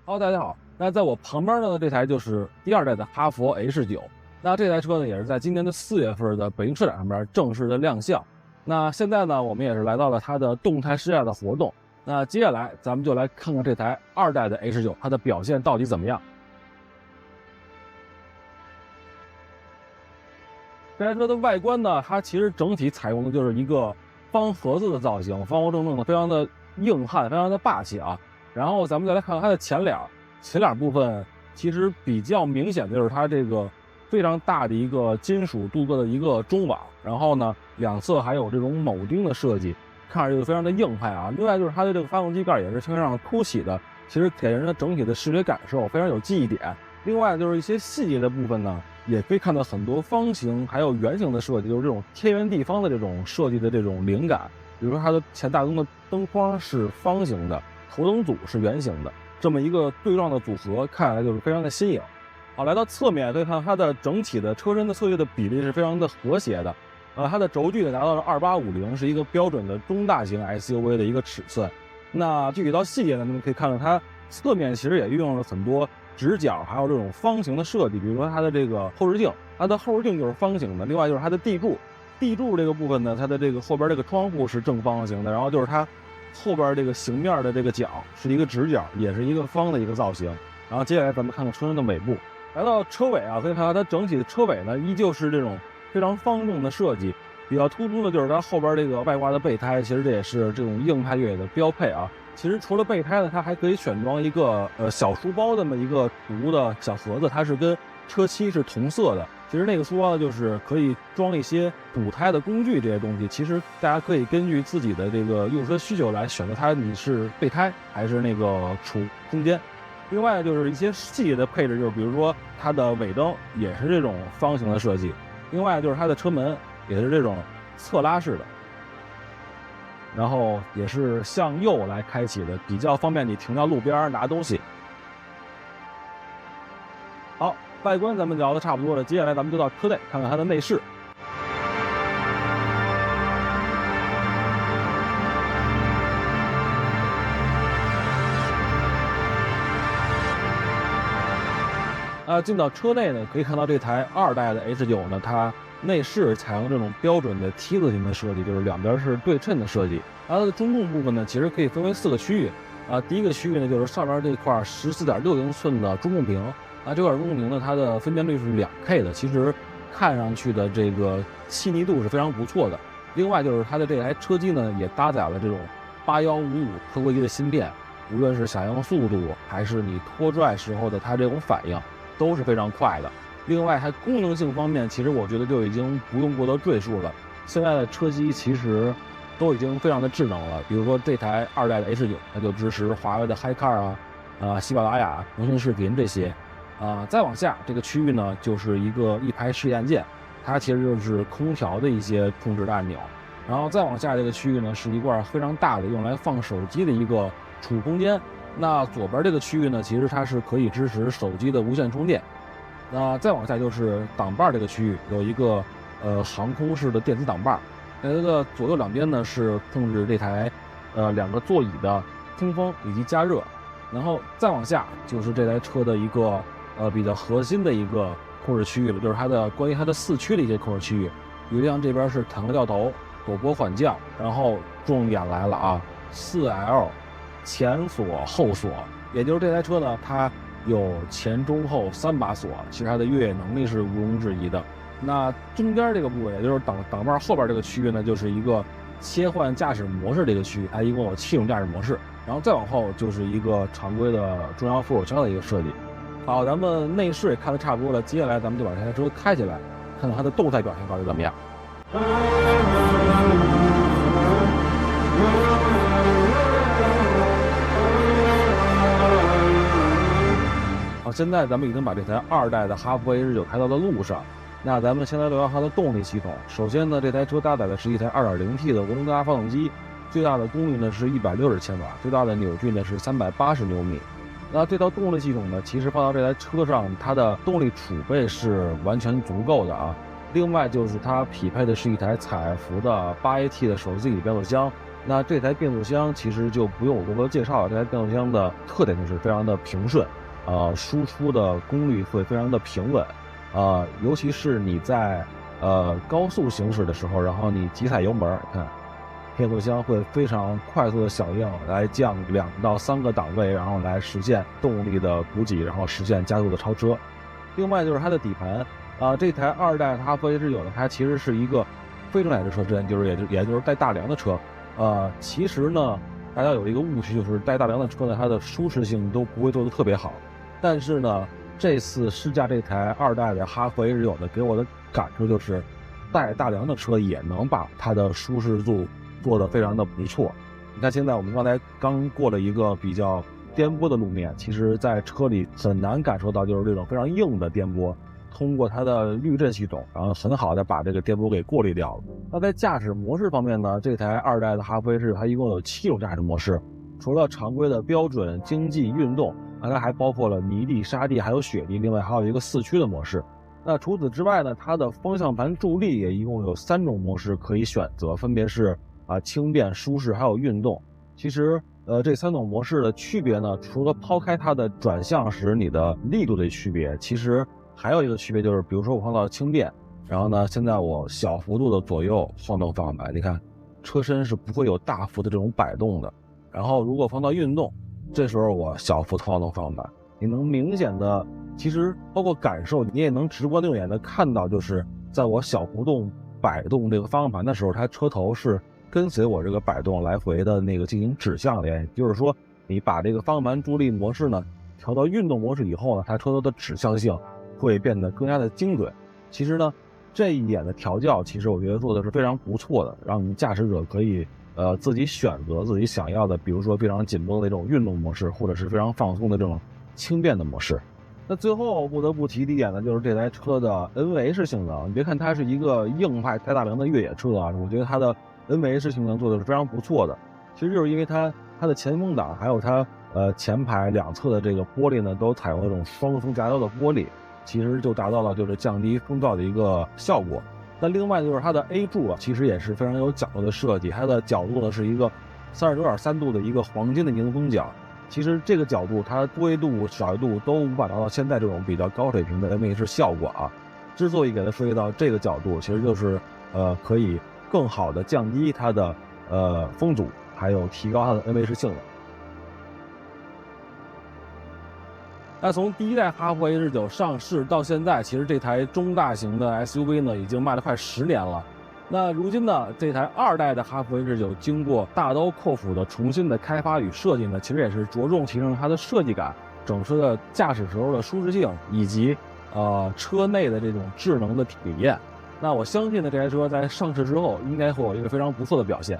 Hello，大家好。那在我旁边呢，这台就是第二代的哈弗 H9。那这台车呢，也是在今年的4月份的北京车展上边正式的亮相。那现在呢，我们也是来到了它的动态试驾的活动。那接下来咱们就来看看这台二代的 H9，它的表现到底怎么样。这台车的外观呢，它其实整体采用的就是一个方盒子的造型，方方正正的，非常的硬汉，非常的霸气啊。然后咱们再来看看它的前脸部分，其实比较明显的就是它这个非常大的一个金属镀铬的一个中网，然后呢两侧还有这种铆钉的设计，看着就非常的硬派啊。另外就是它的这个发动机盖也是非常凸起的，其实给人的整体的视觉感受非常有记忆点。另外就是一些细节的部分呢，也可以看到很多方形还有圆形的设计，就是这种天圆地方的这种设计的这种灵感。比如说它的前大灯的灯框是方形的，头灯组是圆形的，这么一个对撞的组合看来就是非常的新颖。好，来到侧面可以看它的整体的车身的侧翼的比例是非常的和谐的，它的轴距呢达到了2850，是一个标准的中大型 SUV 的一个尺寸。那具体到细节呢，你们可以看到它侧面其实也运用了很多直角还有这种方形的设计，比如说它的这个后视镜，它的后视镜就是方形的，另外就是它的地柱这个部分呢，它的这个后边这个窗户是正方形的，然后就是它后边这个形面的这个角是一个直角，也是一个方的一个造型。然后接下来咱们看看车身的尾部，来到车尾啊，可以看到它整体的车尾呢依旧是这种非常方正的设计，比较突出的就是它后边这个外挂的备胎，其实这也是这种硬派越野的标配啊。其实除了备胎呢，它还可以选装一个小书包这么一个储物的小盒子，它是跟车漆是同色的。其实那个书包呢，就是可以装一些补胎的工具这些东西。其实大家可以根据自己的这个用车需求来选择它，你是备胎还是那个储空间。另外就是一些细节的配置，就是比如说它的尾灯也是这种方形的设计，另外就是它的车门也是这种侧拉式的，然后也是向右来开启的，比较方便你停到路边拿东西。好，外观咱们聊的差不多了，接下来咱们就到车内看看它的内饰。进到车内呢，可以看到这台二代的 H9呢，它内饰采用这种标准的 T 字形的设计，就是两边是对称的设计。它的中控部分呢，其实可以分为4个区域。第一个区域呢，就是上面这块14.6英寸的中控屏。这块中控屏呢，它的分辨率是2K 的，其实看上去的这个细腻度是非常不错的。另外就是它的这台车机呢，也搭载了这种8155特规级的芯片，无论是响应速度还是你拖拽时候的它这种反应，都是非常快的。另外它功能性方面，其实我觉得就已经不用过多赘述了。现在的车机其实都已经非常的智能了，比如说这台二代的 H9，它就支持华为的 HiCar 喜马拉雅、腾讯视频这些。再往下这个区域呢，就是一排式按键，它其实就是空调的一些控制的按钮。然后再往下这个区域呢，是一块非常大的用来放手机的一个储物空间。那左边这个区域呢，其实它是可以支持手机的无线充电。那再往下就是挡把这个区域，有一个航空式的电子挡把。在它的左右两边呢，是控制这台2个座椅的通风以及加热。然后再往下就是这台车的一个比较核心的一个控制区域了，就是关于它的4驱的一些控制区域。比如像这边是坦克掉头、陡坡缓降，然后重点来了啊，4L 前锁后锁，也就是这台车呢，它有前中后3把锁，其实它的越野能力是毋庸置疑的。那中间这个部位，也就是挡把后边这个区域呢，就是一个切换驾驶模式这个区域，它一共有7种驾驶模式。然后再往后就是一个常规的中央扶手箱的一个设计。好，咱们内饰也看得差不多了，接下来咱们就把这台车开起来，看看它的动态表现到底怎么样。好，现在咱们已经把这台二代的哈弗 H9开到了路上。那咱们先来聊聊它的动力系统。首先呢，这台车搭载的是一台 2.0T 的涡轮增压发动机，最大的功率呢是160千瓦，最大的扭矩呢是380牛米。那这套动力系统呢，其实放到这台车上，它的动力储备是完全足够的啊。另外就是它匹配的是一台采埃孚的8AT 的手自一体变速箱，那这台变速箱其实就不用我多多介绍了，这台变速箱的特点就是非常的平顺，输出的功率会非常的平稳，尤其是你在高速行驶的时候，然后你急踩油门，看变速箱会非常快速的响应，来降2到3个档位，然后来实现动力的补给，然后实现加速的超车。另外就是它的底盘，这台2代哈弗 H9呢，它其实是一个非承载式车身，也就是带大梁的车。其实呢，大家有一个误区，就是带大梁的车呢，它的舒适性都不会做得特别好。但是呢，这次试驾这台2代的哈弗 H9呢，给我的感受就是带大梁的车也能把它的舒适度做得非常的不错。你看现在我们刚才刚过了一个比较颠簸的路面，其实在车里很难感受到就是这种非常硬的颠簸，通过它的滤震系统，然后很好的把这个颠簸给过滤掉了。那在驾驶模式方面呢，这台2代的哈弗 H9它一共有7种驾驶模式，除了常规的标准、经济、运动，那它还包括了泥地、沙地还有雪地，另外还有一个4驱的模式。那除此之外呢，它的方向盘助力也一共有3种模式可以选择，分别是轻便、舒适还有运动。其实这3种模式的区别呢，除了抛开它的转向时你的力度的区别，其实还有一个区别就是，比如说我放到轻便，然后呢，现在我小幅度的左右晃动方向盘，你看车身是不会有大幅的这种摆动的。然后如果放到运动，这时候我小幅晃动方向盘，你能明显的，其实包括感受，你也能直观肉眼的看到，就是在我小幅度摆动这个方向盘的时候，它车头是跟随我这个摆动来回的那个进行指向的。也就是说，你把这个方向盘助力模式呢调到运动模式以后呢，它车头的指向性会变得更加的精准。其实呢，这一点的调教，其实我觉得做的是非常不错的，让你驾驶者可以自己选择自己想要的，比如说非常紧绷的这种运动模式，或者是非常放松的这种轻便的模式。那最后不得不提的一点呢，就是这台车的 NVH 性能。你别看它是一个硬派带大梁的越野车啊，我觉得它的 NVH 性能做的是非常不错的。其实就是因为它的前风挡还有它前排两侧的这个玻璃呢，都采用那种双层夹胶的玻璃，其实就达到了就是降低风噪的一个效果。那另外就是它的 A 柱其实也是非常有角度的设计，它的角度呢是一个39.3度的一个黄金的迎风角。其实这个角度它多维度、少维度都无法达到现在这种比较高水平的 NVH 效果啊。之所以给它设计到这个角度，其实就是可以更好的降低它的风阻，还有提高它的 NVH 性能。那从第1代哈弗 H9 上市到现在，其实这台中大型的 SUV 呢已经卖了快10年了。那如今呢，这台2代的哈弗 H9 经过大刀阔斧的重新的开发与设计呢，其实也是着重提升它的设计感、整车的驾驶时候的舒适性，以及车内的这种智能的体验。那我相信呢，这台车在上市之后应该会有一个非常不错的表现。